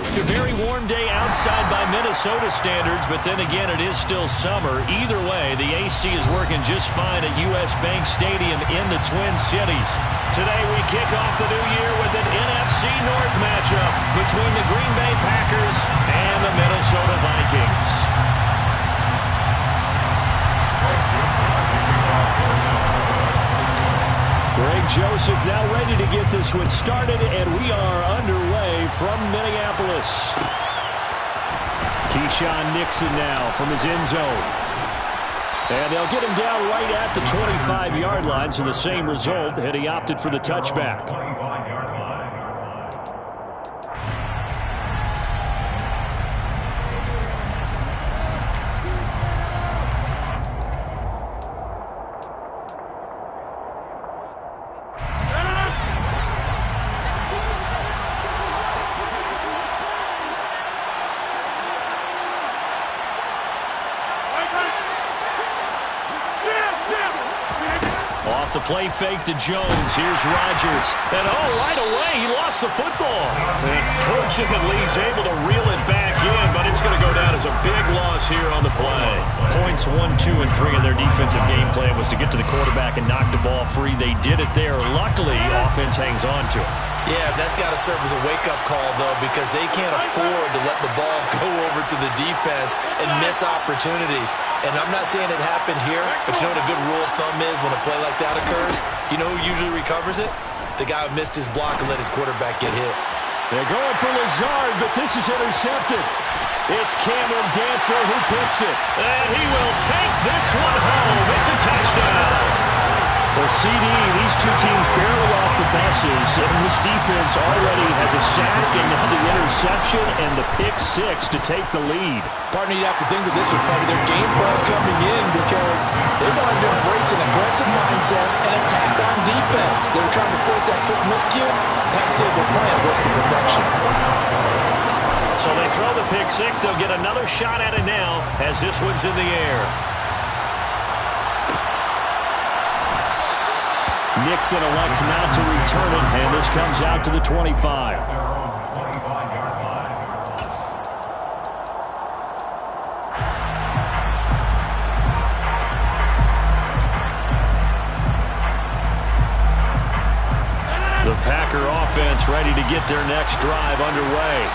A very warm day outside by Minnesota standards, but then again, it is still summer. Either way, the AC is working just fine at U.S. Bank Stadium in the Twin Cities. Today, we kick off the new year with an NFC North matchup between the Green Bay Packers and the Minnesota Vikings. Greg Joseph now ready to get this one started, and we are underway from Minneapolis. Keyshawn Nixon now from his end zone. And they'll get him down right at the 25-yard line, so the same result, and he opted for the touchback. Off the play fake to Jones. Here's Rodgers. And right away, he lost the football. And fortunately, he's able to reel it back in, but it's going to go down as a big loss here on the play. Points 1, 2, and 3 in their defensive game plan was to get to the quarterback and knock the ball free. They did it there. Luckily, offense hangs on to it. Yeah, that's got to serve as a wake-up call, though, because they can't afford to let the ball go over to the defense and miss opportunities. And I'm not saying it happened here, but you know what a good rule of thumb is when a play like that occurs? You know who usually recovers it? The guy who missed his block and let his quarterback get hit. They're going for Lazard, but this is intercepted. It's Cameron Dantzler who picks it. And he will take this one home. It's a touchdown. Well, CD, these two teams barely off the buses, and this defense already has a sack and now the interception and the pick-6 to take the lead. Partner, you have to think that this was part of their game plan coming in because they wanted to embrace an aggressive mindset and attack on defense. They were trying to force that quick miscue, and I can say their plan worked to perfection. So they throw the pick-6. They'll get another shot at it now as this one's in the air. Nixon elects not to return it, and this comes out to the 25. The Packer offense ready to get their next drive underway.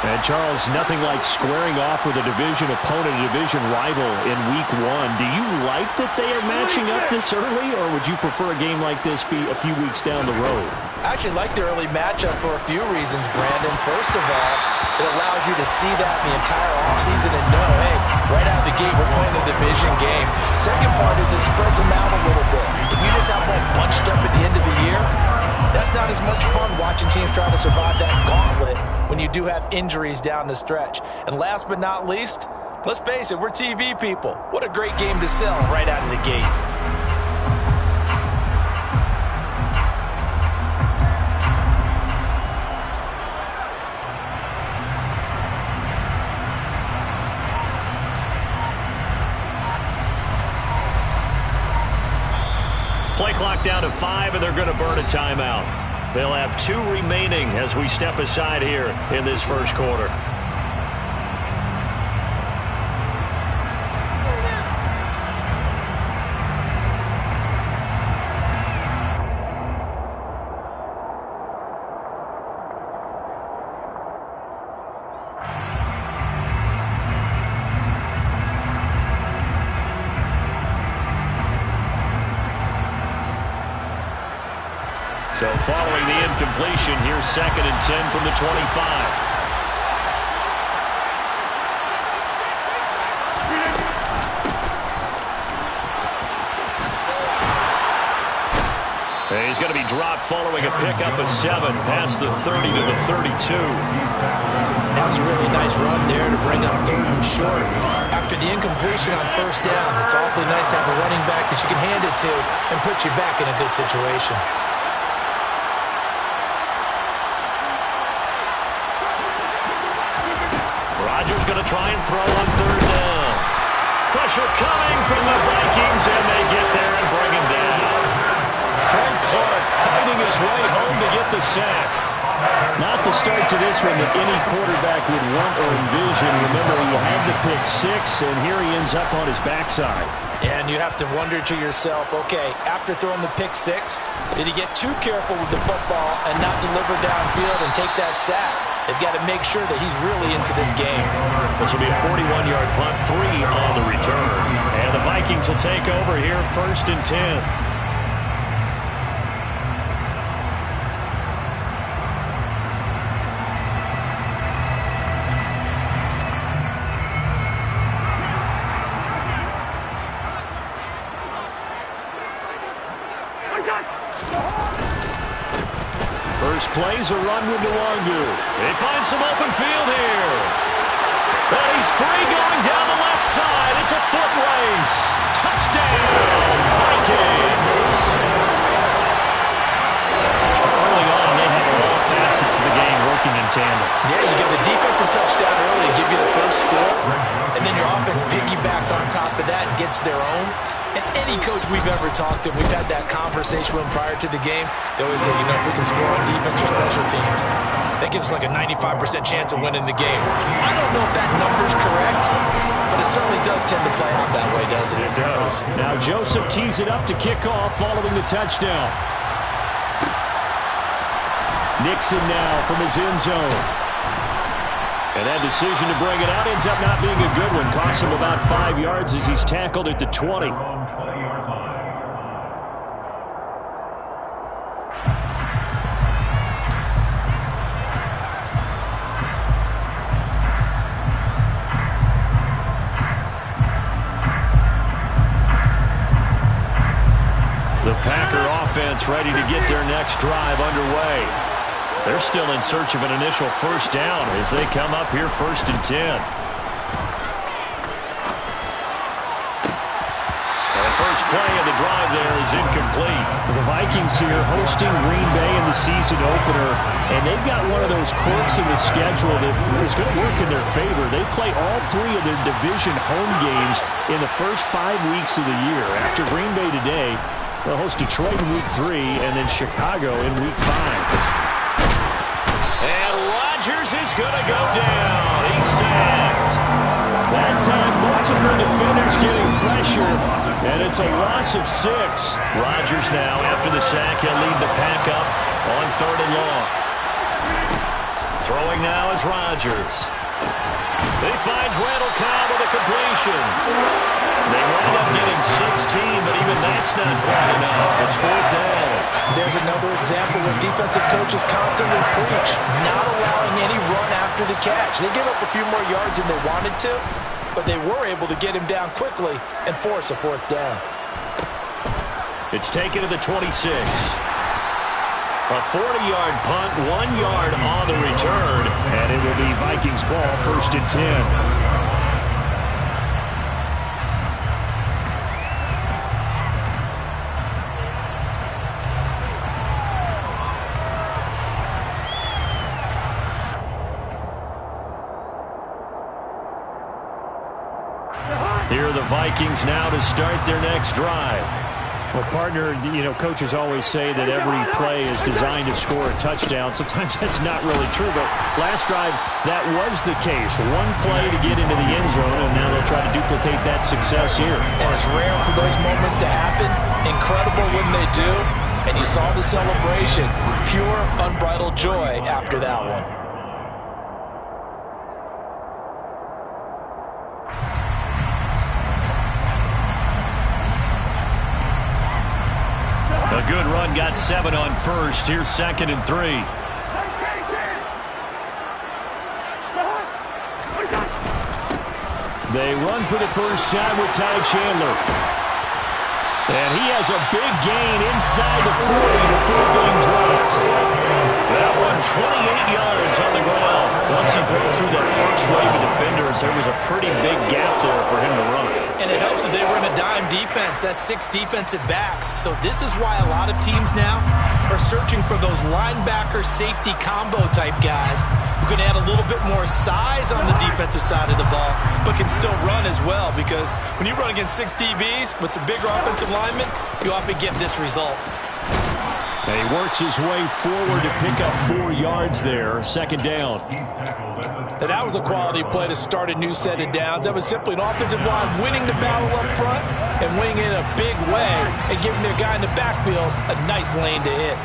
And, Charles, nothing like squaring off with a division opponent, a division rival in Week 1. Do you like that they are matching up this early, or would you prefer a game like this be a few weeks down the road? I actually like the early matchup for a few reasons, Brandon. First of all, it allows you to see that the entire offseason and know, hey, right out of the gate, we're playing a division game. Second part is it spreads them out a little bit. If you just have one bunched up at the end of the year, that's not as much fun watching teams trying to survive that gauntlet when you do have injuries down the stretch. And last but not least, let's face it, we're TV people. What a great game to sell right out of the gate. Play clock down to 5, and they're going to burn a timeout. They'll have 2 remaining as we step aside here in this first quarter. So following the incompletion, here's 2nd and 10 from the 25. And he's going to be dropped following a pickup of 7 past the 30 to the 32. That was a really nice run there to bring up 3rd and short. After the incompletion on 1st down, it's awfully nice to have a running back that you can hand it to and put you back in a good situation. Rodgers going to try and throw on 3rd down. Pressure coming from the Vikings, and they get there and bring him down. Frank Clark fighting his way home to get the sack. Not the start to this one that any quarterback would want or envision. Remember, he had the pick six, and here he ends up on his backside. And you have to wonder to yourself, okay, after throwing the pick six, did he get too careful with the football and not deliver downfield and take that sack? They've got to make sure that he's really into this game. This will be a 41-yard punt, 3 on the return. And the Vikings will take over here, 1st and 10. First play's a run with W1. They find some open field here. But he's free going down the left side. It's a foot race. Touchdown, Vikings. Early on, they have all facets of the game working in tandem. Yeah, you get the defensive touchdown early, give you the first score, and then your offense piggybacks on top of that and gets their own. And any coach we've ever talked to, we've had that conversation with them prior to the game. They always say, you know, if we can score on defense or special teams, that gives us like a 95% chance of winning the game. I don't know if that number's correct, but it certainly does tend to play out that way, doesn't it? It does. Now Joseph tees it up to kick off following the touchdown. Nixon now from his end zone. And that decision to bring it out ends up not being a good one. Costs him about 5 yards as he's tackled at the 20. The Packer offense ready to get their next drive underway. They're still in search of an initial first down as they come up here 1st and 10. And the first play of the drive there is incomplete. The Vikings here hosting Green Bay in the season opener, and they've got one of those quirks in the schedule that is going to work in their favor. They play all 3 of their division home games in the first 5 weeks of the year. After Green Bay today, they'll host Detroit in week 3 and then Chicago in week 5. And Rodgers is going to go down. He's sacked. That time, multiple defenders getting pressure, and it's a loss of 6. Rodgers now, after the sack, he'll lead the pack up on 3rd and long. Throwing now is Rodgers. He finds Randall Cobb with a completion. They wind up getting 16, but even that's not quite enough. It's 4th down. There's another example where defensive coaches constantly preach, not allowing any run after the catch. They give up a few more yards than they wanted to, but they were able to get him down quickly and force a 4th down. It's taken to the 26. A 40-yard punt, 1 yard on the return, and it will be Vikings ball 1st and 10. Here are the Vikings now to start their next drive. Well, partner, you know, coaches always say that every play is designed to score a touchdown. Sometimes that's not really true, but last drive, that was the case. 1 play to get into the end zone, and now they'll try to duplicate that success here. And it's rare for those moments to happen. Incredible when they do. And you saw the celebration. Pure, unbridled joy after that one. A good run, got 7 on 1st. Here's 2nd and 3. They run for the first time with Ty Chandler. And he has a big gain inside the 40 before being dropped. That one, 28 yards on the ground. Once he broke through that first wave of defenders, there was a pretty big gap there for him to run. And it helps that they were in a dime defense. That's 6 defensive backs. So this is why a lot of teams now are searching for those linebacker safety combo type guys who can add a little bit more size on the defensive side of the ball, but can still run as well. Because when you run against 6 DBs with some bigger offensive linemen, you often get this result. And he works his way forward to pick up 4 yards there. Second down. And that was a quality play to start a new set of downs. That was simply an offensive line winning the battle up front and winning in a big way and giving their guy in the backfield a nice lane to hit.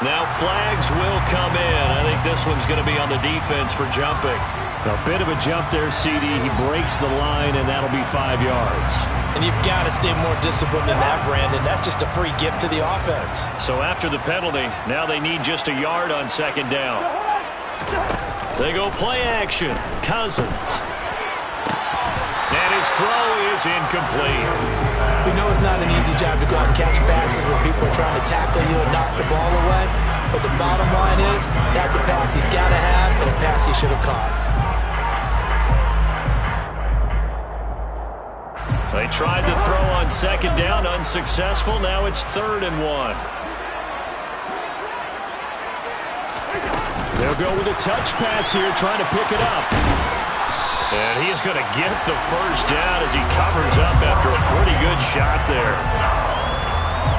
Now flags will come in. I think this one's going to be on the defense for jumping. A bit of a jump there, CD. He breaks the line, and that'll be 5 yards. And you've got to stay more disciplined than that, Brandon. That's just a free gift to the offense. So after the penalty, now they need just a yard on second down. They go play action. Cousins. And his throw is incomplete. We know it's not an easy job to go out and catch passes when people are trying to tackle you and knock the ball away. But the bottom line is, that's a pass he's got to have and a pass he should have caught. They tried to throw on second down, unsuccessful. Now it's 3rd and 1. They'll go with a touch pass here, trying to pick it up. And he is going to get the first down as he covers up after a pretty good shot there.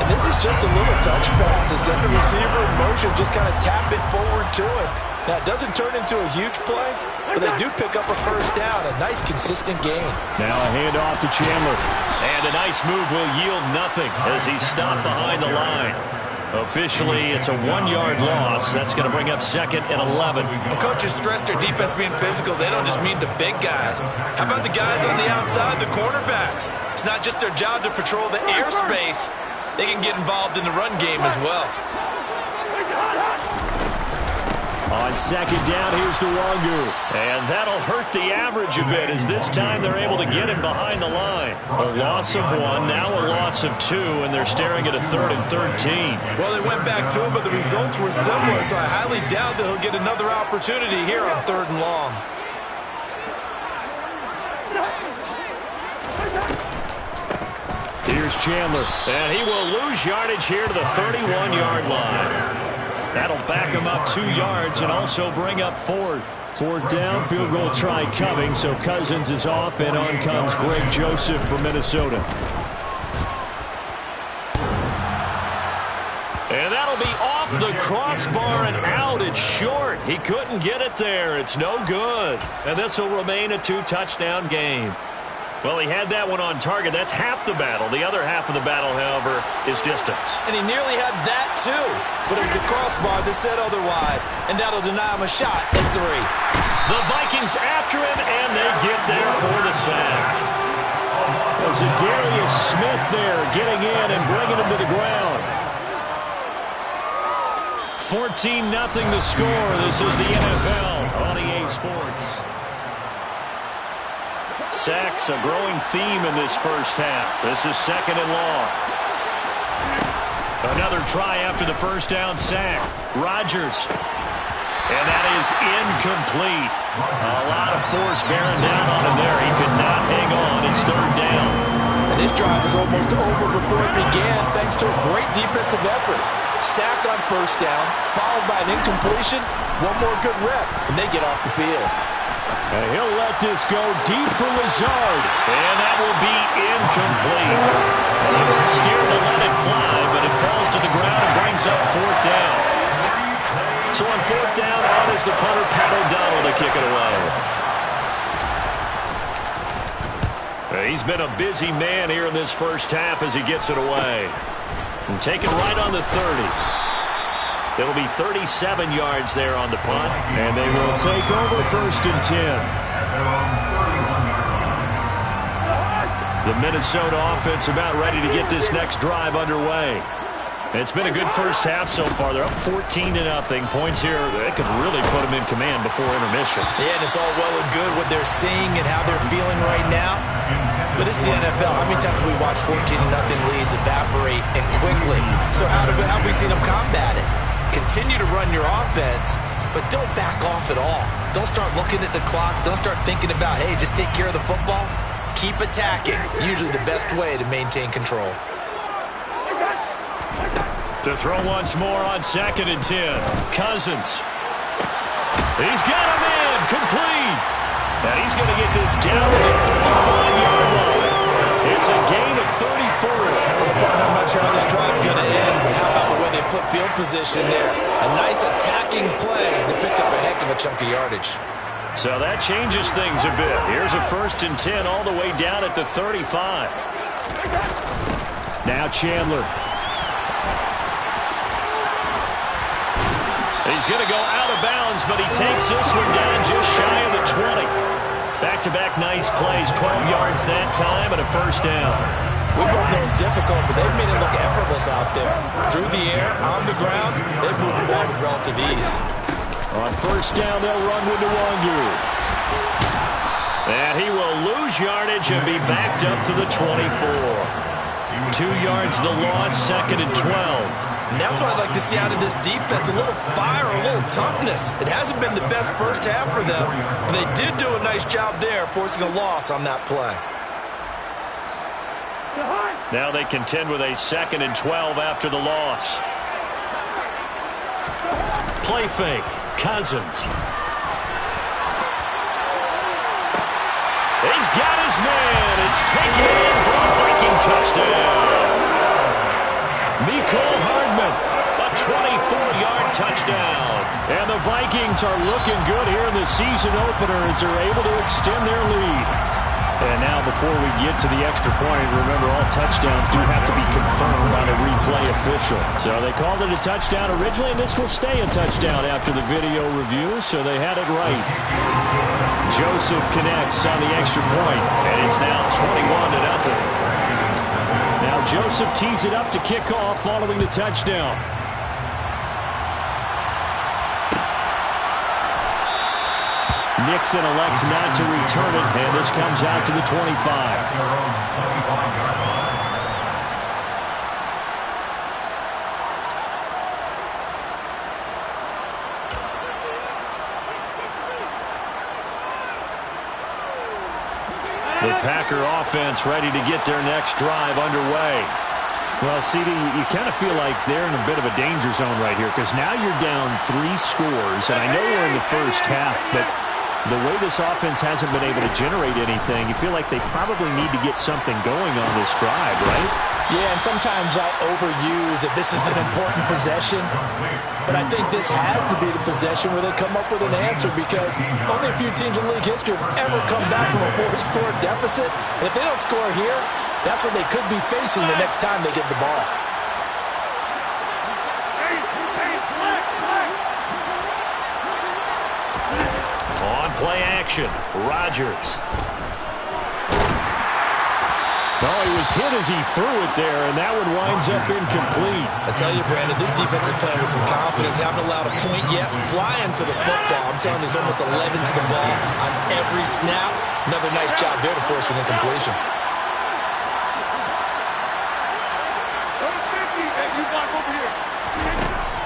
And this is just a little touch pass. They send the receiver in motion, just kind of tap it forward to him. Now, it doesn't turn into a huge play, but they do pick up a first down, a nice, consistent gain. Now a handoff to Chandler. And a nice move will yield nothing as he's stopped behind the line. Officially, it's a 1-yard loss. That's going to bring up 2nd and 11. Well, coaches stress their defense being physical. They don't just mean the big guys. How about the guys on the outside, the cornerbacks? It's not just their job to patrol the airspace. They can get involved in the run game as well. On second down, here's DeWangu. And that'll hurt the average a bit as this time they're able to get him behind the line. A loss of 1, now a loss of 2, and they're staring at a 3rd and 13. Well, they went back to him, but the results were similar, so I highly doubt that he'll get another opportunity here on 3rd and long. Here's Chandler, and he will lose yardage here to the 31-yard line. That'll back him up 2 yards and also bring up 4th. 4th down, field goal try coming, so Cousins is off, and on comes Greg Joseph from Minnesota. And that'll be off the crossbar and out. It's short. He couldn't get it there. It's no good. And this will remain a 2-touchdown game. Well, he had that one on target. That's half the battle. The other half of the battle, however, is distance. And he nearly had that, too. But it was the crossbar that said otherwise. And that'll deny him a shot at 3. The Vikings after him, and they get there for the sack. Zadarius Smith there getting in and bringing him to the ground. 14-0 the score. This is the NFL on EA Sports. Sacks, a growing theme in this first half. This is 2nd and long. Another try after the first down sack. Rodgers. And that is incomplete. A lot of force bearing down on him there. He could not hang on. It's 3rd down. And this drive was almost over before it began thanks to a great defensive effort. Sack on first down, followed by an incompletion. One more good rep, and they get off the field. And he'll let this go deep for Lazard. And that will be incomplete. I'm scared to let it fly, but it falls to the ground and brings up 4th down. So on 4th down, on is the punter, Pat O'Donnell, to kick it away. He's been a busy man here in this first half as he gets it away. And taken right on the 30. It'll be 37 yards there on the punt, and they will take over 1st and 10. The Minnesota offense about ready to get this next drive underway. It's been a good first half so far. They're up 14-0. Points here, they could really put them in command before intermission. Yeah, and it's all well and good what they're seeing and how they're feeling right now. But it's the NFL. How many times have we watched 14-0 leads evaporate and quickly? So how have we seen them combat it? Continue to run your offense, but don't back off at all. Don't start looking at the clock. Don't start thinking about, hey, just take care of the football. Keep attacking. Usually the best way to maintain control. To throw once more on 2nd and 10. Cousins. He's got him in. Complete. And he's going to get this down to the 35-yard line. That's a gain of 34. Well, I'm not sure how this drive's going to end, but how about the way they flip field position there? A nice attacking play. They picked up a heck of a chunk of yardage. So that changes things a bit. Here's a 1st and 10 all the way down at the 35. Now Chandler. He's going to go out of bounds, but he takes this one down just shy of the 20. Back-to-back nice plays, 12 yards that time, and a 1st down. We both know it's difficult, but they've made it look effortless out there. Through the air, on the ground, they've moved the ball with relative ease. On 1st down, they'll run with Nwangu. And he will lose yardage and be backed up to the 24. 2 yards the loss, 2nd and 12. And that's what I'd like to see out of this defense, a little fire, a little toughness. It hasn't been the best first half for them, but they did do a nice job there, forcing a loss on that play. Now they contend with a 2nd and 12 after the loss. Play fake, Cousins. He's got his man. It's taken in for a Viking touchdown. Mecole Hardman, a 24-yard touchdown. And the Vikings are looking good here in the season opener as they're able to extend their lead. And now before we get to the extra point, remember all touchdowns do have to be confirmed by the replay official. So they called it a touchdown originally, and this will stay a touchdown after the video review, so they had it right. Joseph connects on the extra point, and it's now 21-0. Now Joseph tees it up to kick off following the touchdown. Nixon elects not to return it, and this comes out to the 25. The Packer offense ready to get their next drive underway. Well, CD, you kind of feel like they're in a bit of a danger zone right here because now you're down 3 scores, and I know we're in the first half, but the way this offense hasn't been able to generate anything, you feel like they probably need to get something going on this drive, right? Yeah, and sometimes I overuse if this is an important possession. But I think this has to be the possession where they come up with an answer because only a few teams in league history have ever come back from a 4-score deficit. And if they don't score here, that's what they could be facing the next time they get the ball. On play action, Rodgers. Oh, he was hit as he threw it there, and that one winds up incomplete. I tell you, Brandon, this defense is playing with some confidence. Haven't allowed a point yet. Flying to the football. I'm telling you, there's almost 11 to the ball on every snap. Another nice job there to force an incompletion.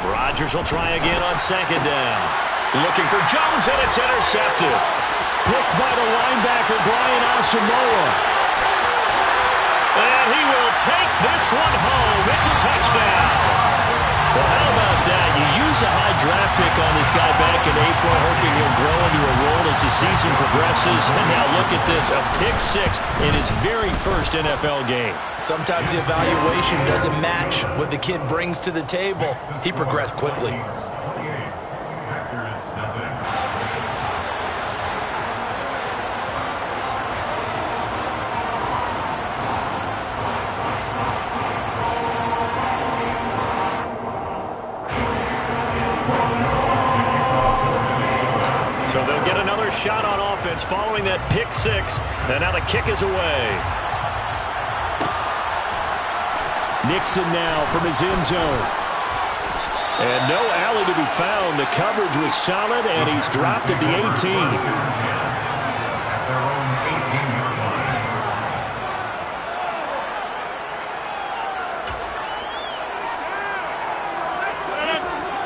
Rodgers will try again on 2nd down. Looking for Jones, and it's intercepted. Picked by the linebacker, Brian Asamoah. And he will take this one home. It's a touchdown. Well, how about that? You use a high draft pick on this guy back in April, hoping he'll grow into a role as the season progresses. And now look at this, a pick 6 in his very first NFL game. Sometimes the evaluation doesn't match what the kid brings to the table. He progressed quickly. Shot on offense following that pick 6, and now the kick is away. Nixon now from his end zone. And no alley to be found. The coverage was solid, and he's dropped at the 18.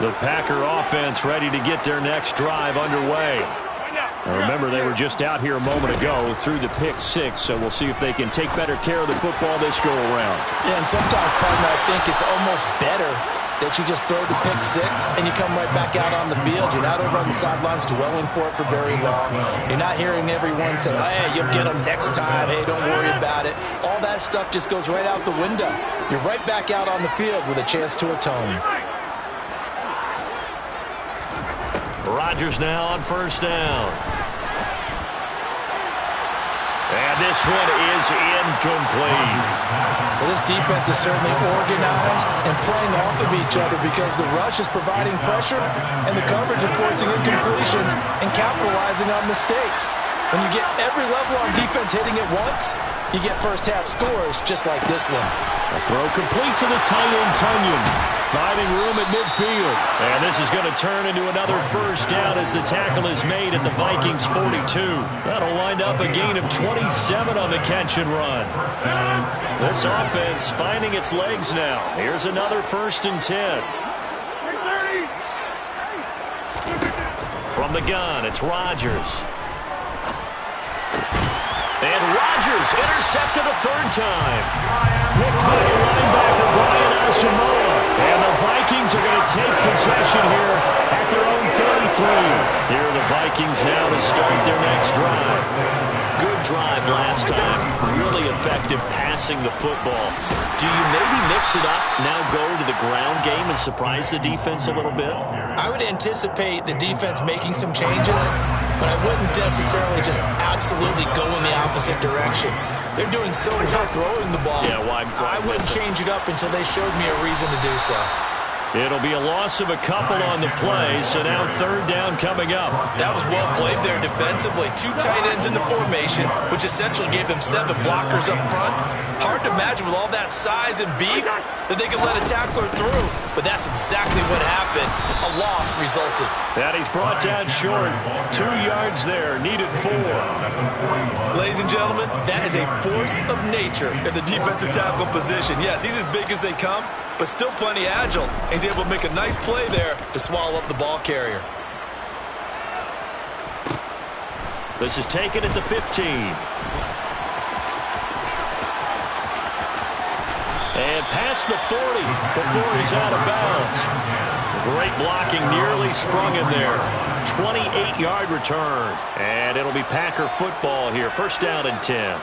The Packer offense ready to get their next drive underway. Now remember, they were just out here a moment ago through the pick 6, so we'll see if they can take better care of the football this go around. Yeah, and sometimes, partner, I think it's almost better that you just throw the pick six and you come right back out on the field. You're not over on the sidelines dwelling for it for very long. You're not hearing everyone say, hey, you'll get them next time. Hey, don't worry about it. All that stuff just goes right out the window. You're right back out on the field with a chance to atone. Rodgers now on first down. And this one is incomplete. Well, this defense is certainly organized and playing off of each other because the rush is providing pressure and the coverage is forcing incompletions and capitalizing on mistakes. When you get every level on defense hitting at once, you get first-half scores just like this one. A throw complete to the tight end, Tunyon. Finding room at midfield. And this is going to turn into another first down as the tackle is made at the Vikings' 42. That'll wind up a gain of 27 on the catch and run. This offense finding its legs now. Here's another 1st and 10. From the gun, it's Rodgers. And Rodgers intercepted a 3rd time. Picked by the linebacker, Brian Asamoah. And the Vikings are going to take possession here at their own 33. Here are the Vikings now to start their next drive. Good drive last time. Really effective passing the football. Do you maybe mix it up, now go to the ground game and surprise the defense a little bit? I would anticipate the defense making some changes, but I wouldn't necessarily just absolutely go in the opposite direction. They're doing so well throwing the ball. Yeah, why I wouldn't change it up until they showed me a reason to do so. It'll be a loss of a couple on the play, so now 3rd down coming up. That was well played there defensively. 2 tight ends in the formation, which essentially gave them 7 blockers up front. Hard to imagine with all that size and beef that they could let a tackler through, but that's exactly what happened. A loss resulted. And he's brought down short. 2 yards there, needed 4. Ladies and gentlemen, that is a force of nature in the defensive tackle position. Yes, he's as big as they come, but still plenty agile. He's able to make a nice play there to swallow up the ball carrier. This is taken at the 15. And past the 40 before he's out of bounds. Great blocking, nearly sprung him there. 28-yard return. And it'll be Packer football here. 1st down and 10.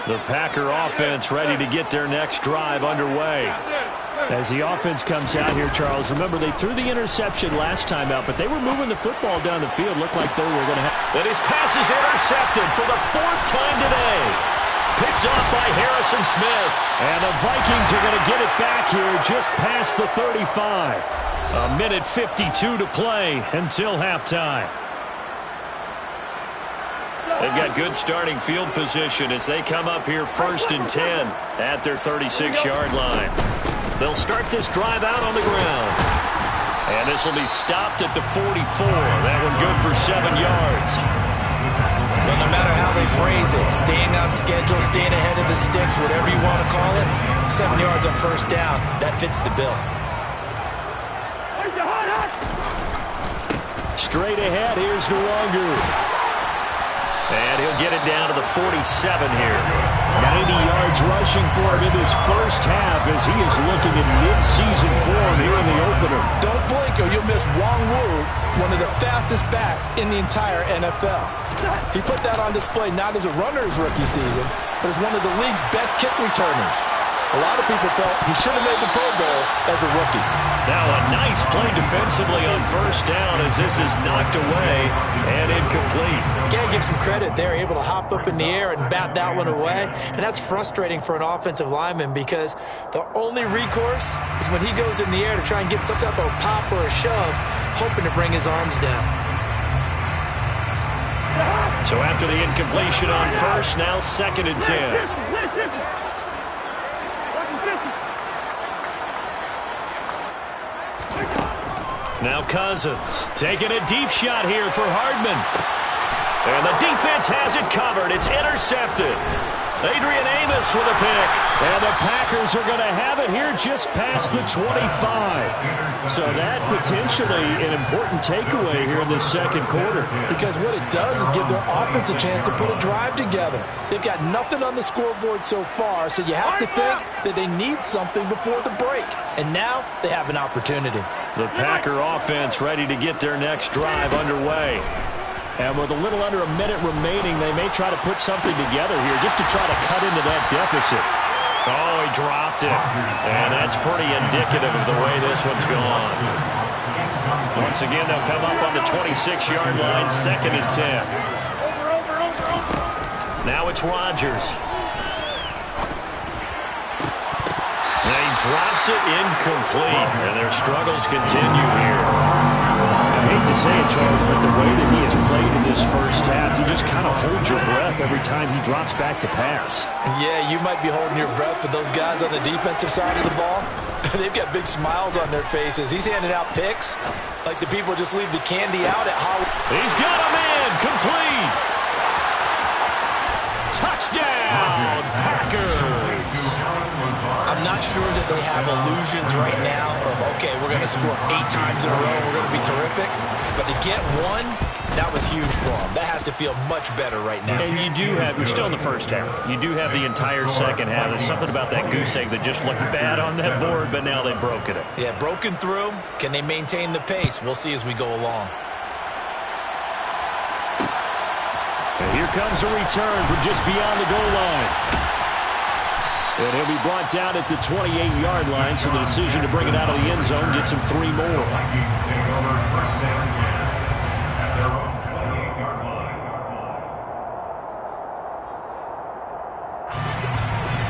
The Packer offense ready to get their next drive underway. As the offense comes out here, Charles, remember they threw the interception last time out, but they were moving the football down the field. Looked like they were going to have... And his pass is intercepted for the 4th time today. Picked off by Harrison Smith. And the Vikings are going to get it back here just past the 35. A minute 52 to play until halftime. They've got good starting field position as they come up here 1st and 10 at their 36-yard line. They'll start this drive out on the ground. And this will be stopped at the 44. That one good for 7 yards. Well, no matter how they phrase it, staying on schedule, staying ahead of the sticks, whatever you want to call it, 7 yards on 1st down, that fits the bill. Straight ahead, here's Nwangu. And he'll get it down to the 47 here. 90 yards rushing for him in his 1st half as he is looking in mid-season form here in the opener. Don't blink or you'll miss Wong Wu, one of the fastest backs in the entire NFL. He put that on display not as a runner his rookie season, but as one of the league's best kick returners. A lot of people felt he should have made the Pro Bowl as a rookie. Now a nice play defensively on 1st down as this is knocked away and incomplete. You gotta give some credit. They're able to hop up in the air and bat that one away, and that's frustrating for an offensive lineman because the only recourse is when he goes in the air to try and get some type of a pop or a shove, hoping to bring his arms down. So after the incompletion on 1st, now 2nd and 10. Now Cousins taking a deep shot here for Hardman. And the defense has it covered. It's intercepted. Adrian Amos with a pick. And the Packers are going to have it here just past the 25. So that potentially an important takeaway here in this second quarter. Because what it does is give their offense a chance to put a drive together. They've got nothing on the scoreboard so far, so you have to think that they need something before the break. And now they have an opportunity. The Packer offense ready to get their next drive underway. And with a little under a minute remaining, they may try to put something together here just to try to cut into that deficit. Oh, he dropped it. And that's pretty indicative of the way this one's gone. Once again, they'll come up on the 26-yard line, 2nd and 10. Now it's Rodgers. And he drops it incomplete. And their struggles continue here. I hate to say it, Charles, but the way that he has played in this first half, you just kind of hold your breath every time he drops back to pass. Yeah, you might be holding your breath, but those guys on the defensive side of the ball, they've got big smiles on their faces. He's handing out picks like the people just leave the candy out at Hollywood. He's got a man, complete. Touchdown, Packers. I'm not sure that they have illusions right now of, okay, we're going to score 8 times in a row, we're going to be terrific. But to get one, that was huge for them. That has to feel much better right now. And you do have, you're still in the first half. You do have the entire second half. There's something about that goose egg that just looked bad on that board, but now they've broken it. Yeah, broken through. Can they maintain the pace? We'll see as we go along. And here comes a return from just beyond the goal line. And he'll be brought down at the 28-yard line, so the decision to bring it out of the end zone gets him 3 more.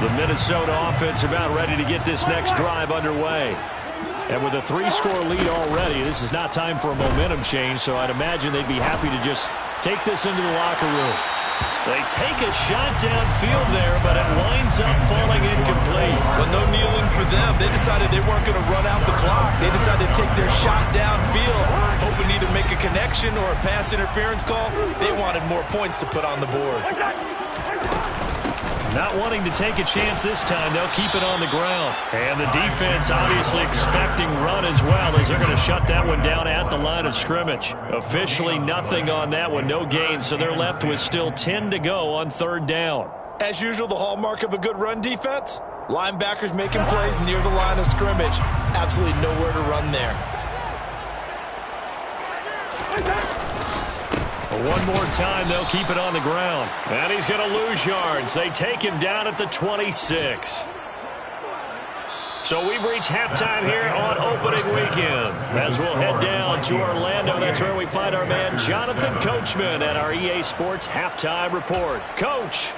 The Minnesota offense about ready to get this next drive underway. And with a 3-score lead already, this is not time for a momentum change, so I'd imagine they'd be happy to just take this into the locker room. They take a shot downfield there, but it winds up falling incomplete. Well, no kneeling for them. They decided they weren't going to run out the clock. They decided to take their shot downfield, hoping to either make a connection or a pass interference call. They wanted more points to put on the board. Not wanting to take a chance this time, they'll keep it on the ground. And the defense obviously expecting run as well, as they're going to shut that one down at the line of scrimmage. Officially nothing on that one, no gain, so they're left with still 10 to go on 3rd down. As usual, the hallmark of a good run defense, linebackers making plays near the line of scrimmage. Absolutely nowhere to run there. One more time, they'll keep it on the ground. And he's going to lose yards. They take him down at the 26. So we've reached halftime here on opening weekend. As we'll head down to Orlando, that's where we find our man Jonathan Coachman at our EA Sports Halftime Report. Coach.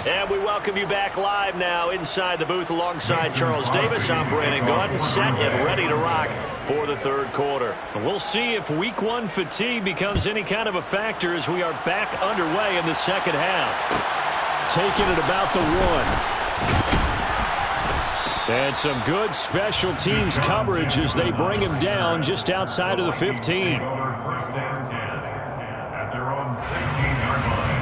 And we welcome you back live now inside the booth alongside Charles Davis. I'm Brandon Gaudin, set and ready to rock for the 3rd quarter. We'll see if Week 1 fatigue becomes any kind of a factor as we are back underway in the second half. Taking it about the 1. And some good special teams coverage as they bring him down just outside of the 15. First down 10 at their own 16-yard line.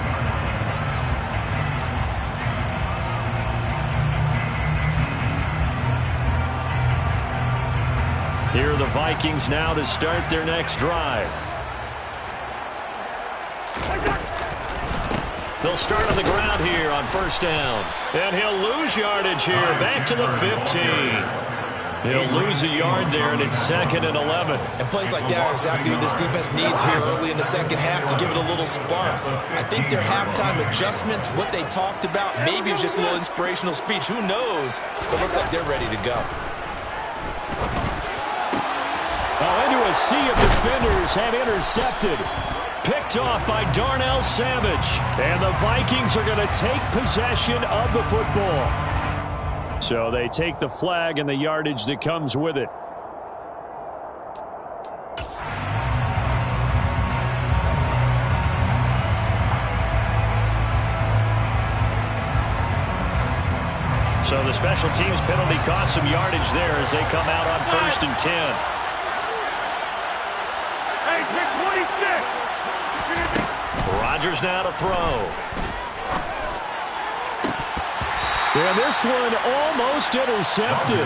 Here are the Vikings now to start their next drive. They'll start on the ground here on 1st down. And he'll lose yardage here, back to the 15. He'll lose a yard there, and it's 2nd and 11. And plays like that are exactly what this defense needs here early in the second half to give it a little spark. I think their halftime adjustments, what they talked about, maybe it was just a little inspirational speech. Who knows? But it looks like they're ready to go. Into a sea of defenders and intercepted. Picked off by Darnell Savage. And the Vikings are going to take possession of the football. So they take the flag and the yardage that comes with it. So the special teams penalty cost some yardage there as they come out on 1st and 10. Rodgers now to throw. And this one almost intercepted.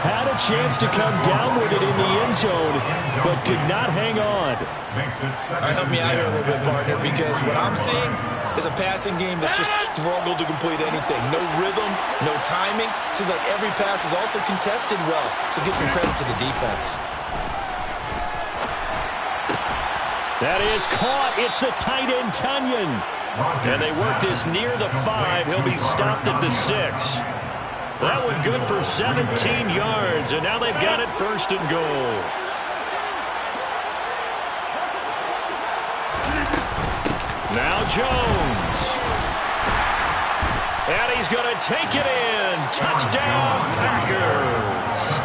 Had a chance to come down with it in the end zone, but could not hang on. All right, help me out here a little bit, partner, because what I'm seeing is a passing game that's just struggled to complete anything. No rhythm, no timing. Seems like every pass is also contested well, so give some credit to the defense. That is caught. It's the tight end, Tunyon. And they work this near the 5. He'll be stopped at the 6. That one good for 17 yards, and now they've got it 1st and goal. Now Jones. And he's going to take it in. Touchdown, Packers.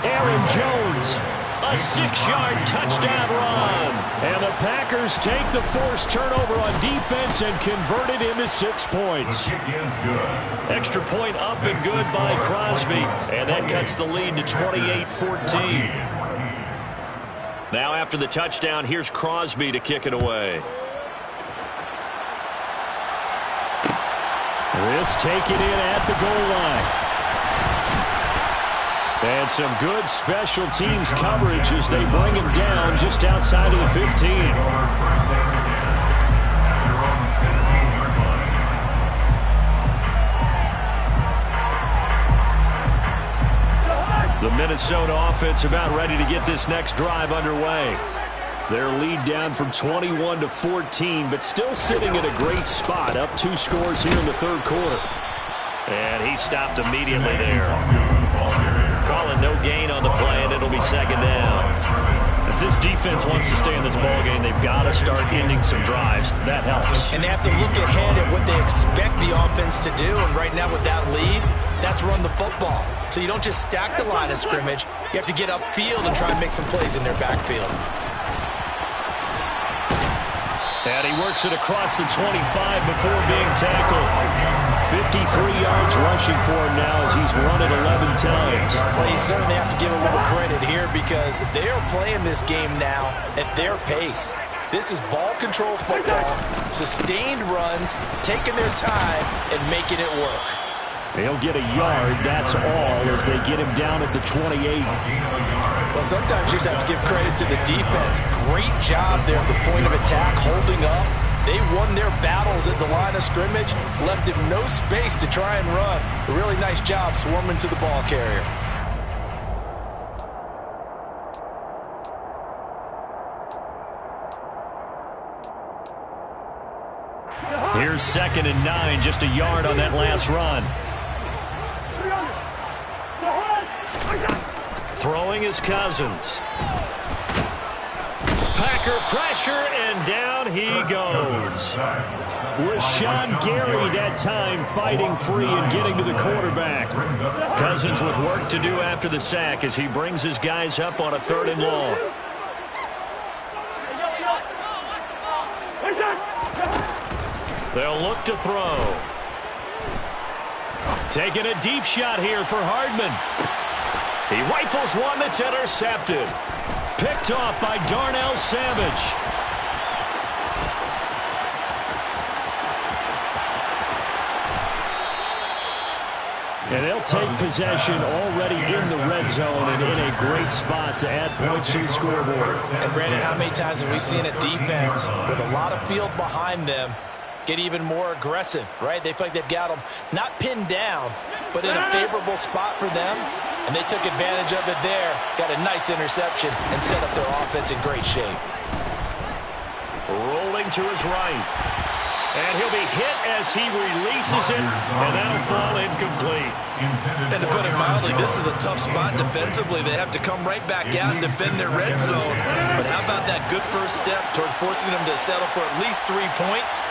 Aaron Jones. A 6-yard touchdown run. And the Packers take the forced turnover on defense and convert it into 6 points. Extra point up and good by Crosby. And that cuts the lead to 28-14. Now after the touchdown, here's Crosby to kick it away. This taken in at the goal line. And some good special teams coverage as they bring him down just outside of the 15. The Minnesota offense about ready to get this next drive underway. Their lead down from 21 to 14, but still sitting at a great spot, up 2 scores here in the 3rd quarter. And he stopped immediately there. Calling no gain on the play, and it'll be 2nd down. If this defense wants to stay in this ballgame, they've got to start ending some drives. That helps. And they have to look ahead at what they expect the offense to do. And right now with that lead, that's run the football. So you don't just stack the line of scrimmage. You have to get upfield and try and make some plays in their backfield. And he works it across the 25 before being tackled. 53 yards rushing for him now as he's run it 11 times. Well, you certainly have to give a little credit here because they are playing this game now at their pace. This is ball control football, sustained runs, taking their time, and making it work. They'll get a yard, that's all, as they get him down at the 28. Well, sometimes you just have to give credit to the defense. Great job there at the point of attack, holding up. They won their battles at the line of scrimmage, left him no space to try and run. A really nice job swarming to the ball carrier. Here's 2nd and 9, just a yard on that last run. Throwing is Cousins. Packer pressure, and down he goes. Rashawn Gary that time fighting free and getting to the quarterback. Cousins with work to do after the sack as he brings his guys up on a 3rd and long. They'll look to throw. Taking a deep shot here for Hardman. He rifles one that's intercepted. Picked off by Darnell Savage. And they'll take possession already in the red zone and in a great spot to add points to the scoreboard. And Brandon, how many times have we seen a defense with a lot of field behind them get even more aggressive, right? They feel like they've got them not pinned down, but in a favorable spot for them. And they took advantage of it there. Got a nice interception and set up their offense in great shape. Rolling to his right. And he'll be hit as he releases it, and that'll fall incomplete. And to put it mildly, this is a tough spot defensively. They have to come right back out and defend their red zone. But how about that good first step towards forcing them to settle for at least 3 points?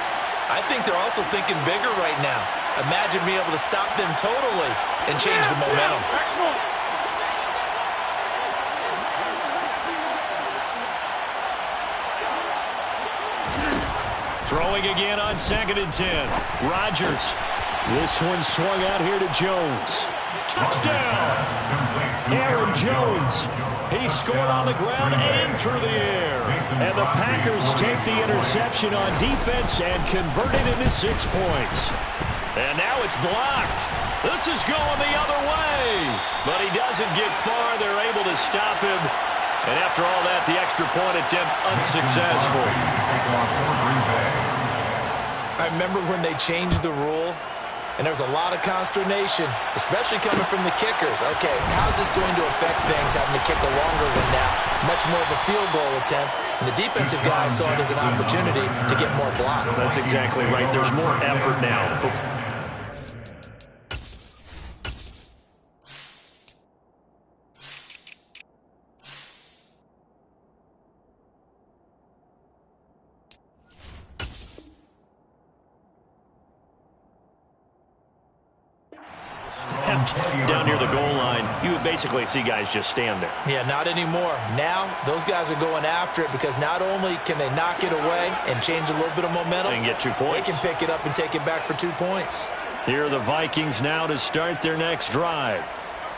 I think they're also thinking bigger right now. Imagine being able to stop them totally and change the momentum. Throwing again on 2nd and 10. Rodgers. This one swung out here to Jones. Touchdown! Aaron Jones. He scored on the ground and through the air. And the Packers take the interception on defense and convert it into 6 points. And now it's blocked. This is going the other way. But he doesn't get far. They're able to stop him. And after all that, the extra point attempt unsuccessful. I remember when they changed the rule, and there was a lot of consternation, especially coming from the kickers. Okay, how's this going to affect things, having to kick a longer one now? Much more of a field goal attempt. And the defensive guys saw it as an opportunity to get more block. That's exactly right. There's more effort now. Down near the goal line, you would basically see guys just stand there. Yeah, not anymore. Now, those guys are going after it because not only can they knock it away and change a little bit of momentum, and get 2 points. They can pick it up and take it back for 2 points. Here are the Vikings now to start their next drive.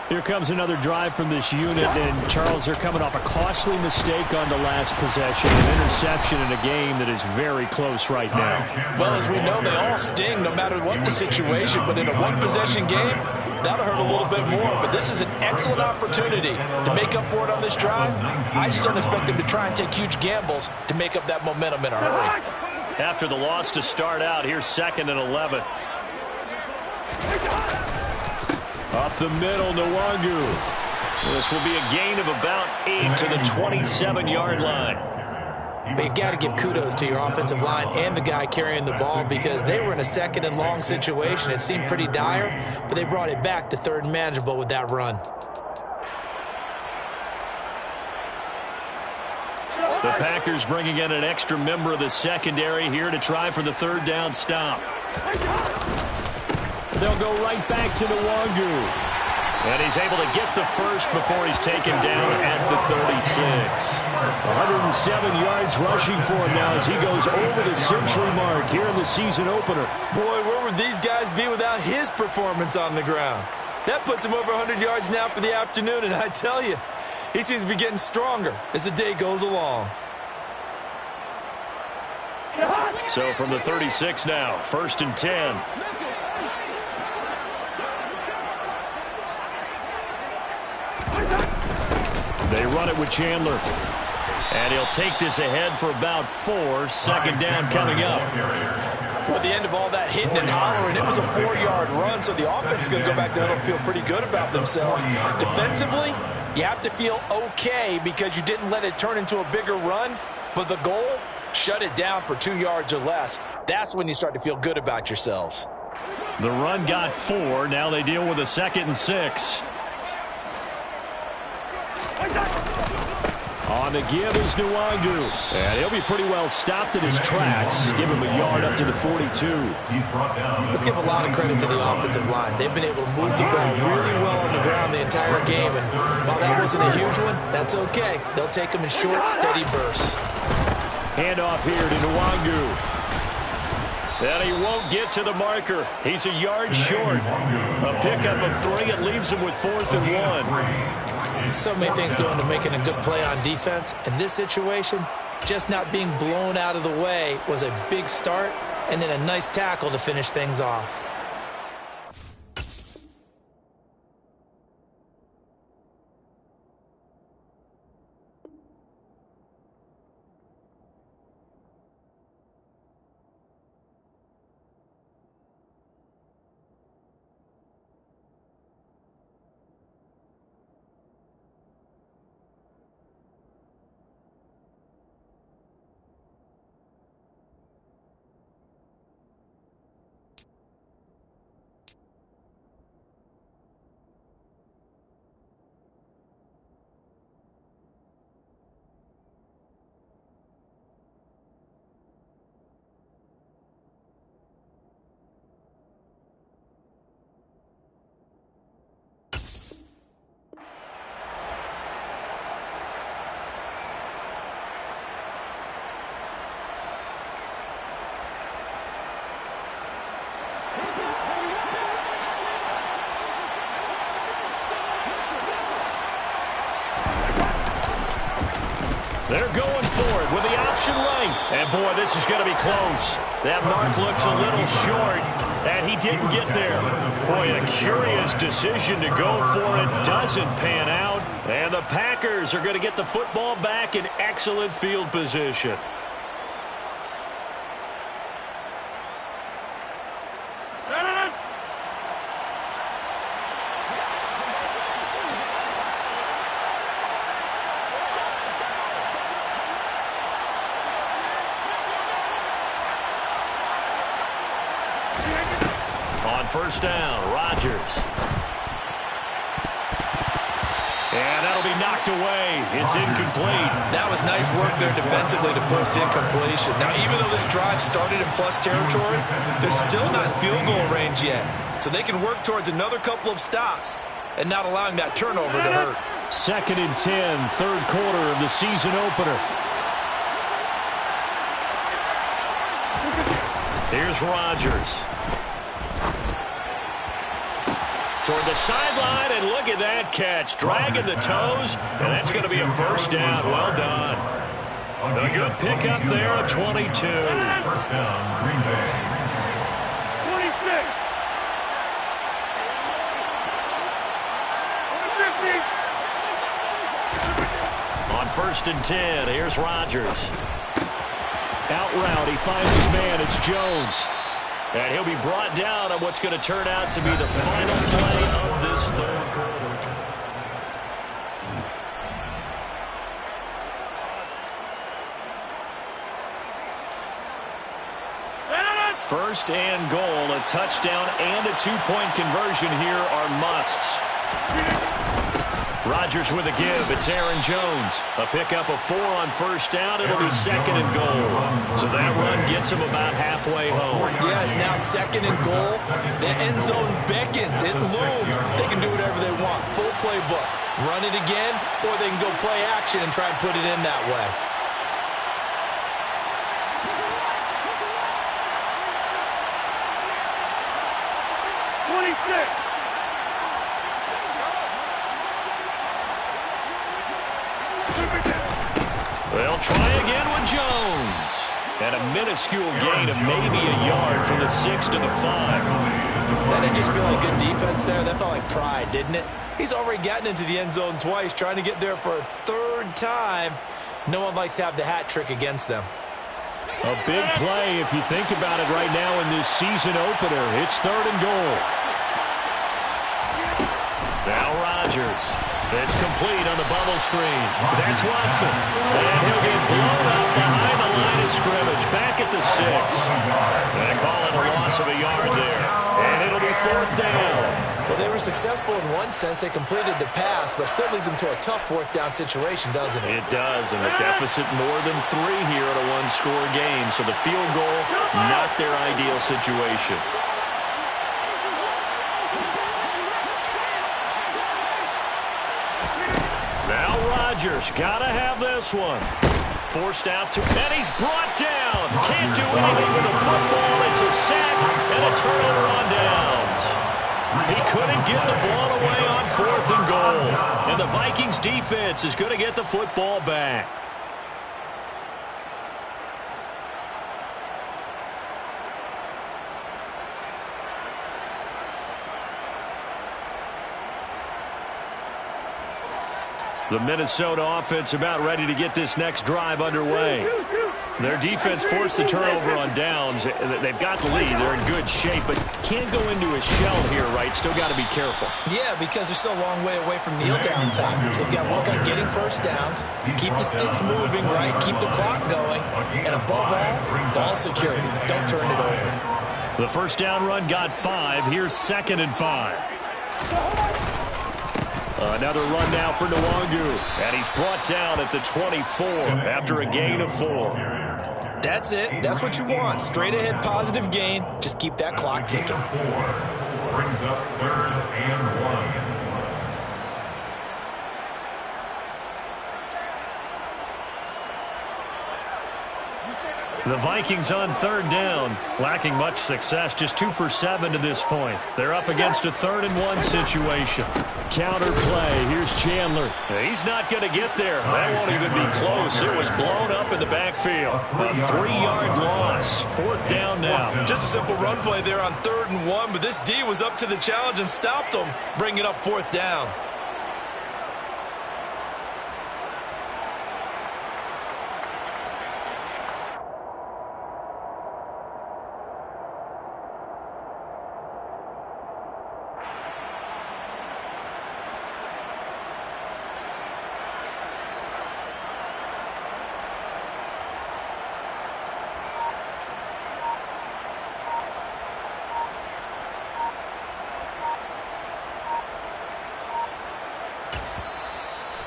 Here comes another drive from this unit, and Charles, they're coming off a costly mistake on the last possession, an interception in a game that is very close right now. Well, as we know, they all sting no matter what the situation, but in a one-possession game, that'll hurt a little bit more. But this is an excellent opportunity to make up for it on this drive. I just don't expect them to try and take huge gambles to make up that momentum in a hurry. After the loss to start out, here's 2nd and 11. Up the middle, Nwangu. This will be a gain of about 8 to the 27-yard line. But you've got to give kudos to your offensive line and the guy carrying the ball because they were in a 2nd and long situation. It seemed pretty dire, but they brought it back to 3rd and manageable with that run. The Packers bringing in an extra member of the secondary here to try for the 3rd down stop. They'll go right back to Nwangu. And he's able to get the first before he's taken down at the 36. 107 yards rushing for him now as he goes over the century mark here in the season opener. Boy, where would these guys be without his performance on the ground? That puts him over 100 yards now for the afternoon, and I tell you, he seems to be getting stronger as the day goes along. So from the 36 now, 1st and 10. They run it with Chandler. And he'll take this ahead for about 4. 2nd down coming up. Well, at the end of all that hitting and hollering, it was a 4-yard run, so the offense is going to go back there and feel pretty good about themselves. Defensively, you have to feel okay because you didn't let it turn into a bigger run, but the goal, shut it down for 2 yards or less. That's when you start to feel good about yourselves. The run got 4. Now they deal with a 2nd and 6. On the give is Nwangu. And he'll be pretty well stopped in his tracks. Give him a yard up to the 42. Let's give a lot of credit to the offensive line. They've been able to move the ball really well on the ground the entire game. And while that wasn't a huge one, that's okay. They'll take them in short, steady bursts. Handoff here to Nwangu. And he won't get to the marker. He's a yard short. A pickup of 3. It leaves him with 4th and 1. So many things go into making a good play on defense. In this situation, just not being blown out of the way was a big start, and then a nice tackle to finish things off. they're going for it with the option late. And, boy, this is going to be close. That mark looks a little short, and he didn't get there. Boy, a curious decision to go for it. Doesn't pan out. And the Packers are going to get the football back in excellent field position. On first down, Rodgers. And that'll be knocked away. It's incomplete. That was nice work there defensively to force incompletion. Now, even though this drive started in plus territory, they're still not in field goal range yet. So they can work towards another couple of stops and not allowing that turnover to hurt. 2nd and 10, third quarter of the season opener. Here's Rodgers. Toward the sideline, and look at that catch. Dragging the toes, and that's going to be a first down. Well done. A good pickup there at 22. First down, Green Bay. 26. 50. On 1st and 10, here's Rodgers. Out route, he finds his man. It's Jones. And he'll be brought down on what's going to turn out to be the final play of this third quarter. First and goal, a touchdown and a two-point conversion here are musts. Rodgers with a give. It's Aaron Jones. A pickup of 4 on first down. It'll be 2nd and goal. So that run gets him about halfway home. Yeah, it's now 2nd and goal. The end zone beckons. It looms. They can do whatever they want. Full playbook. Run it again, or they can go play action and try and put it in that way. They'll try again with Jones. And a minuscule gain of maybe a yard from the 6 to the 5. That didn't just feel like good defense there. That felt like pride, didn't it? He's already gotten into the end zone twice, trying to get there for a 3rd time. No one likes to have the hat trick against them. A big play if you think about it right now in this season opener. It's 3rd and goal. Now Rodgers. It's complete on the bubble screen. That's Watson. And he'll get blown up behind the line of scrimmage. Back at the 6. They call it a loss of a yard there. And it'll be 4th down. Well, they were successful in one sense. They completed the pass, but still leads them to a tough 4th down situation, doesn't it? It does, and the deficit more than 3 here in a one-score game. So the field goal, not their ideal situation. Now Rodgers, gotta have this one. Forced out to, and he's brought down. Can't do anything with the football. It's a sack and a turnover on downs. He couldn't get the ball away on 4th and goal. And the Vikings defense is going to get the football back. The Minnesota offense about ready to get this next drive underway. Their defense forced the turnover on downs. They've got the lead. They're in good shape, but can't go into a shell here, right? Still got to be careful. Yeah, because they're still a long way away from kneel-down time. So they've got to work on getting first downs, keep the sticks moving, right? Keep the clock going, and above all, ball security. Don't turn it over. The first down run got 5. Here's 2nd and 5. Another run now for Nwangu. And he's brought down at the 24 after a gain of 4. That's it. That's what you want. Straight ahead positive gain. Just keep that clock ticking. 4 brings up 3rd and 1. The Vikings on third down, lacking much success, just 2 for 7 to this point. They're up against a 3rd-and-1 situation. Counter play, here's Chandler. He's not going to get there. That won't even be close. It was blown up in the backfield. A 3-yard loss, 4th down now. Just a simple run play there on 3rd and 1, but this D was up to the challenge and stopped them, bringing up 4th down.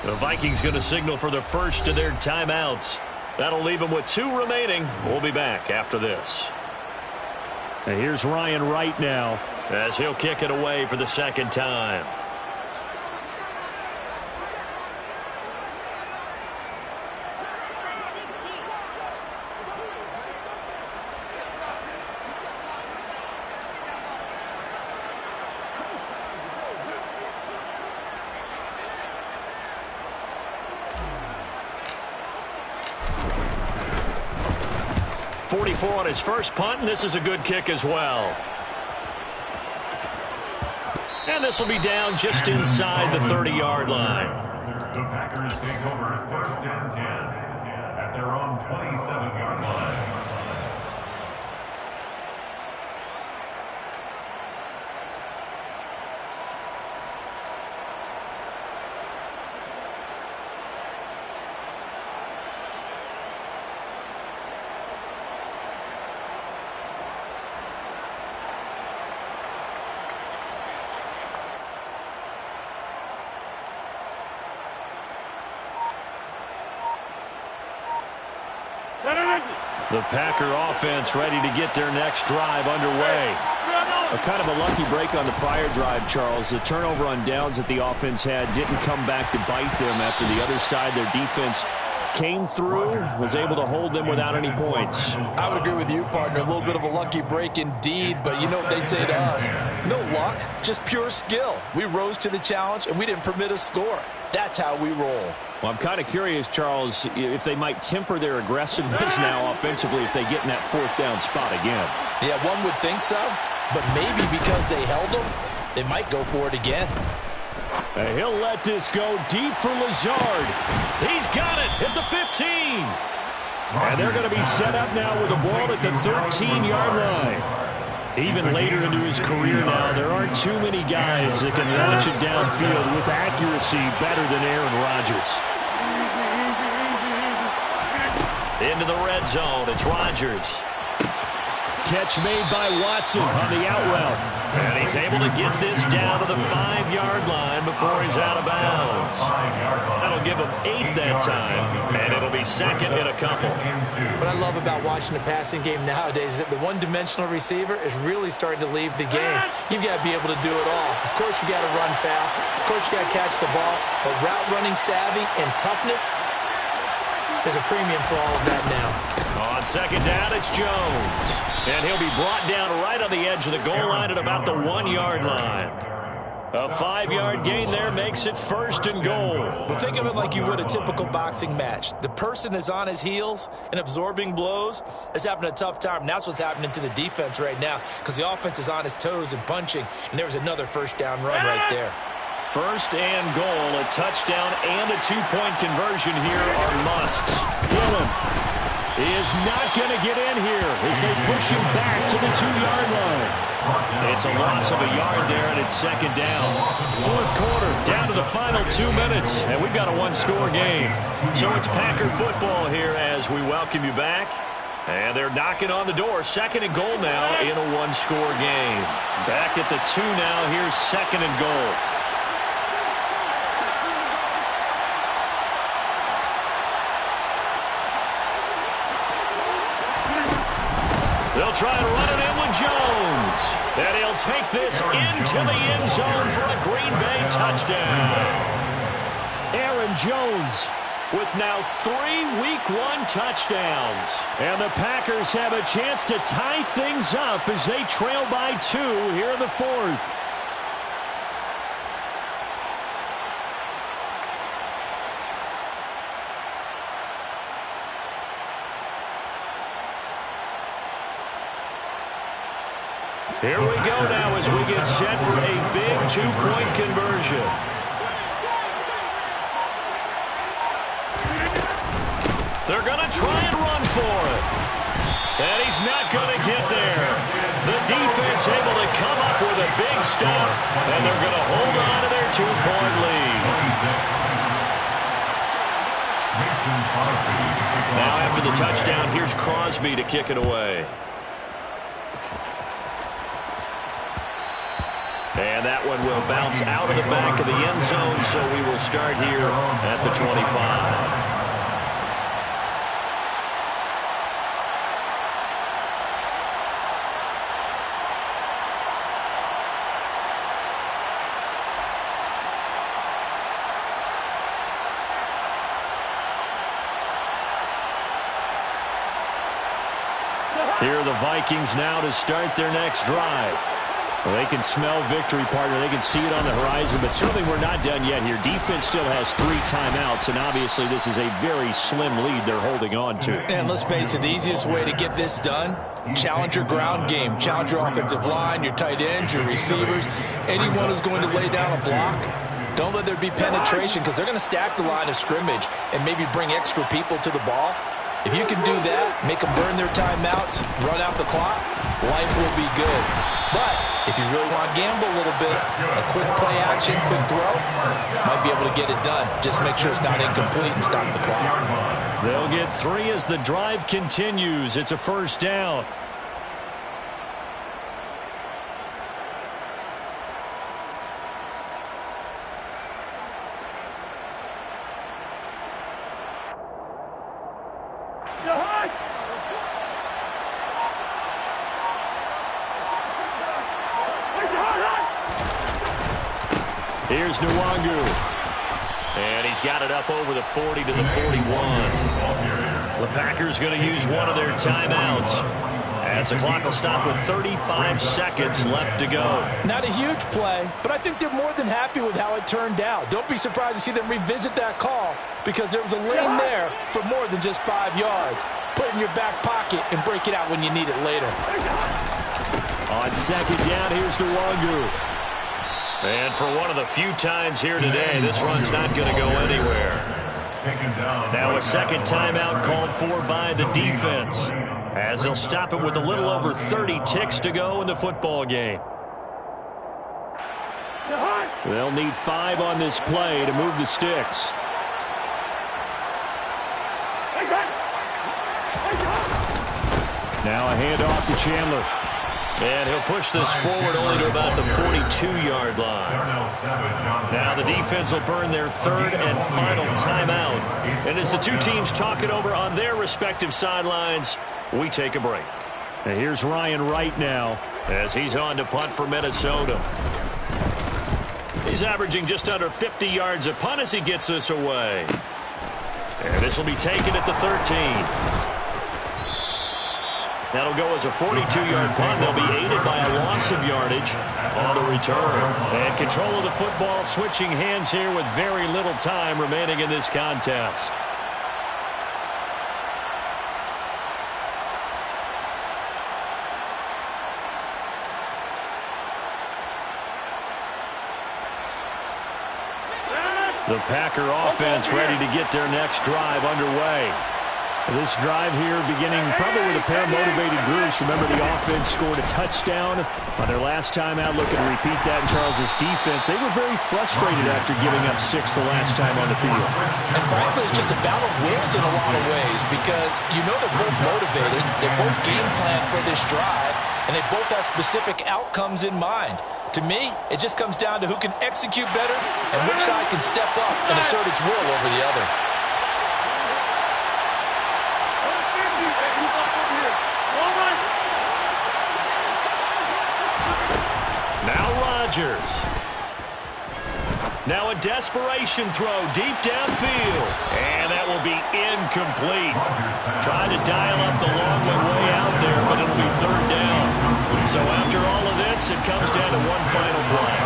The Vikings going to signal for the first of their timeouts. That'll leave them with 2 remaining. We'll be back after this. And here's Ryan Wright now as he'll kick it away for the 2nd time. On his first punt, and this is a good kick as well. And this will be down just inside the 30-yard line. The Packers take over 1st and 10 at their own 27-yard line. The Packer offense ready to get their next drive underway. A kind of a lucky break on the prior drive, Charles. The turnover on downs that the offense had didn't come back to bite them after the other side. Their defense came through, was able to hold them without any points. I would agree with you, partner. A little bit of a lucky break indeed, but you know what they'd say to us? No luck, just pure skill. We rose to the challenge, and we didn't permit a score. That's how we roll. Well, I'm kind of curious, Charles, if they might temper their aggressiveness now offensively if they get in that 4th down spot again. Yeah, one would think so, but maybe because they held them, they might go for it again. And he'll let this go deep for Lazard. He's got it at the 15. And they're going to be set up now with the ball at the 13-yard line. Even later into his career now, there aren't too many guys that can launch it downfield with accuracy better than Aaron Rodgers. Into the red zone, it's Rodgers. Catch made by Watson on the out route. And he's able to get this down to the 5-yard line before he's out of bounds. That'll give him 8 that time, and it'll be 2nd and a couple. What I love about watching the passing game nowadays is that the one-dimensional receiver is really starting to leave the game. You've got to be able to do it all. Of course, you got to run fast. Of course, you got to catch the ball. But route running savvy and toughness, there's a premium for all of that now. On 2nd down, it's Jones. And he'll be brought down right on the edge of the goal line at about the 1-yard line. A 5-yard gain there makes it 1st and goal. Well, think of it like you would a typical boxing match. The person that's on his heels and absorbing blows is having a tough time. And that's what's happening to the defense right now because the offense is on his toes and punching. And there was another 1st down run right there. 1st and goal, a touchdown and a 2-point conversion here are musts. Dillon is not going to get in here as they push him back to the 2-yard line. It's a loss of a yard there, and it's 2nd down. 4th quarter, down to the final 2 minutes, and we've got a 1-score game. So it's Packer football here as we welcome you back. And they're knocking on the door. 2nd and goal now in a 1-score game. Back at the 2 now. Here's 2nd and goal. They'll try and run it in with Jones. And he'll take this into the end zone for a Green Bay touchdown. Aaron Jones with now 3 Week 1 touchdowns. And the Packers have a chance to tie things up as they trail by 2 here in the 4th. Here we go now as we get set for a big 2-point conversion. They're going to try and run for it. And he's not going to get there. The defense able to come up with a big stop, and they're going to hold on to their 2-point lead. Now after the touchdown, here's Crosby to kick it away. And that one will bounce out of the back of the end zone, so we will start here at the 25. Here are the Vikings now to start their next drive. Well, they can smell victory, partner. They can see it on the horizon, but certainly we're not done yet here. Defense still has 3 timeouts, and obviously this is a very slim lead they're holding on to. And let's face it, the easiest way to get this done, challenge your ground game. Challenge your offensive line, your tight ends, your receivers, anyone who's going to lay down a block. Don't let there be penetration because they're going to stack the line of scrimmage and maybe bring extra people to the ball. If you can do that, make them burn their timeouts, run out the clock, life will be good. But if you really want to gamble a little bit, a quick play action, quick throw, might be able to get it done. Just make sure it's not incomplete and stop the clock. They'll get 3 as the drive continues. It's a first down. Here's Nwangu. And he's got it up over the 40 to the 41. The Packers going to use one of their timeouts as the clock will stop with 35 seconds left to go. Not a huge play, but I think they're more than happy with how it turned out. Don't be surprised to see them revisit that call because there was a lane there for more than just 5 yards. Put it in your back pocket and break it out when you need it later. On second down, here's Nwangu. And for one of the few times here today, this run's not going to go anywhere. Now a second timeout called for by the defense, as they'll stop it with a little over 30 ticks to go in the football game. They'll need 5 on this play to move the sticks. Now a handoff to Chandler. And he'll push this forward only to about the 42-yard line. Now the defense will burn their 3rd and final timeout. And as the two teams talk it over on their respective sidelines, we take a break. And here's Ryan Wright now as he's on to punt for Minnesota. He's averaging just under 50 yards a punt as he gets this away. And this will be taken at the 13. That'll go as a 42-yard punt. They'll be aided by a loss of yardage on the return. And control of the football switching hands here with very little time remaining in this contest. The Packer offense ready to get their next drive underway. This drive here beginning probably with a pair of motivated groups. Remember, the offense scored a touchdown on their last time out. Looking to repeat that in Charles' defense. They were very frustrated after giving up 6 the last time on the field. And frankly, it's just a battle of wills in a lot of ways because you know they're both motivated. They both game plan for this drive, and they both have specific outcomes in mind. To me, it just comes down to who can execute better and which side can step up and assert its will over the other. Now Rodgers. Now a desperation throw deep downfield. And that will be incomplete. Trying to dial up the long way out there, but it'll be third down. So after all of this, it comes down to one final play.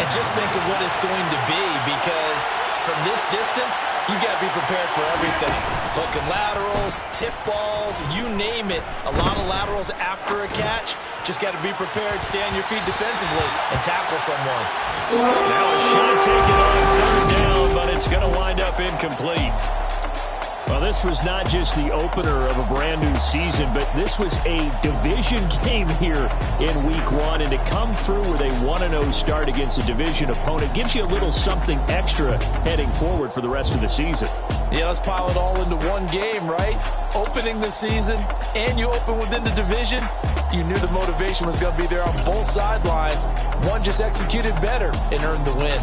And just think of what it's going to be, because from this distance, you got to be prepared for everything. Hook and laterals, tip balls, you name it. A lot of laterals after a catch. Just got to be prepared, stay on your feet defensively, and tackle someone. Now a shot taken on third down, but it's going to wind up incomplete. Well, this was not just the opener of a brand new season, but this was a division game here in week one. And to come through with a 1-0 start against a division opponent gives you a little something extra heading forward for the rest of the season. Yeah, let's pile it all into one game, right? Opening the season, and you open within the division. You knew the motivation was going to be there on both sidelines. One just executed better and earned the win.